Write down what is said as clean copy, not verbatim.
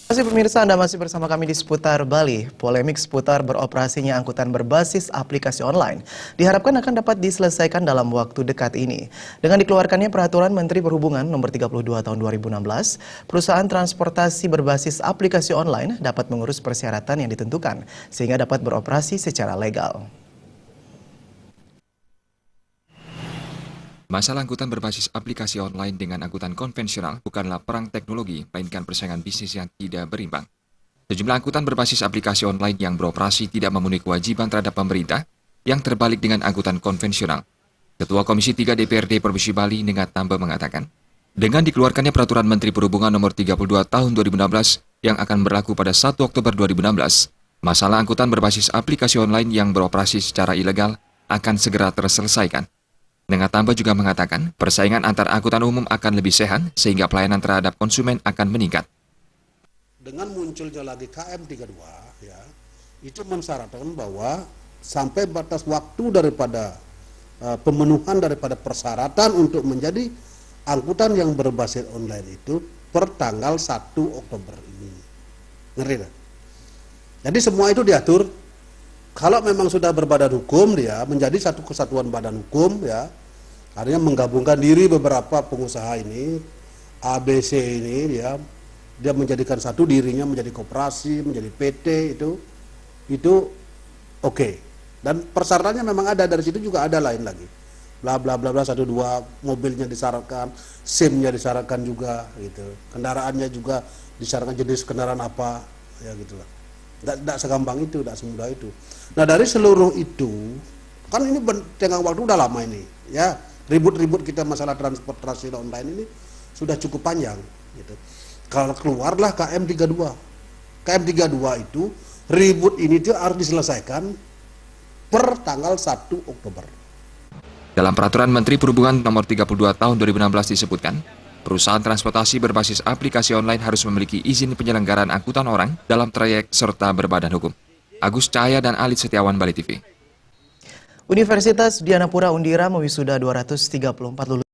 Pemirsa, Anda masih bersama kami di Seputar Bali. Polemik seputar beroperasinya angkutan berbasis aplikasi online diharapkan akan dapat diselesaikan dalam waktu dekat ini. Dengan dikeluarkannya Peraturan Menteri Perhubungan Nomor 32 Tahun 2016, perusahaan transportasi berbasis aplikasi online dapat mengurus persyaratan yang ditentukan sehingga dapat beroperasi secara legal. Masalah angkutan berbasis aplikasi online dengan angkutan konvensional bukanlah perang teknologi, melainkan persaingan bisnis yang tidak berimbang. Sejumlah angkutan berbasis aplikasi online yang beroperasi tidak memenuhi kewajiban terhadap pemerintah yang terbalik dengan angkutan konvensional. Ketua Komisi 3 DPRD Provinsi Bali, Nengat Tambe, mengatakan, dengan dikeluarkannya Peraturan Menteri Perhubungan Nomor 32 Tahun 2016 yang akan berlaku pada 1 Oktober 2016, masalah angkutan berbasis aplikasi online yang beroperasi secara ilegal akan segera terselesaikan. Nengat Tambe juga mengatakan, persaingan antar angkutan umum akan lebih sehat sehingga pelayanan terhadap konsumen akan meningkat. Dengan munculnya lagi KM32, ya, itu mensyaratkan bahwa sampai batas waktu daripada pemenuhan daripada persyaratan untuk menjadi angkutan yang berbasis online itu per tanggal 1 Oktober ini. Ngerti tak? Jadi semua itu diatur. Kalau memang sudah berbadan hukum, dia menjadi satu kesatuan badan hukum, ya, artinya menggabungkan diri beberapa pengusaha ini, ABC ini, dia menjadikan satu dirinya menjadi koperasi, menjadi PT, itu oke. Dan persyaratannya memang ada, dari situ juga ada lain lagi, bla bla bla bla, 1, 2, mobilnya disyaratkan, SIM-nya disyaratkan juga, gitu, kendaraannya juga disyaratkan jenis kendaraan apa, ya gitulah. Tidak segampang itu, tidak semudah itu. Nah, dari seluruh itu, kan ini tengah waktu udah lama ini, ya, ribut-ribut kita masalah transportasi online ini sudah cukup panjang, gitu. Kalau keluarlah KM32, KM32 itu ribut ini tuh harus diselesaikan per tanggal 1 Oktober. Dalam Peraturan Menteri Perhubungan Nomor 32 Tahun 2016 disebutkan, perusahaan transportasi berbasis aplikasi online harus memiliki izin penyelenggaraan angkutan orang dalam trayek serta berbadan hukum. Agus Cahaya dan Alit Setiawan, Bali TV. Universitas Dianapura Undira mewisuda 234 lulusan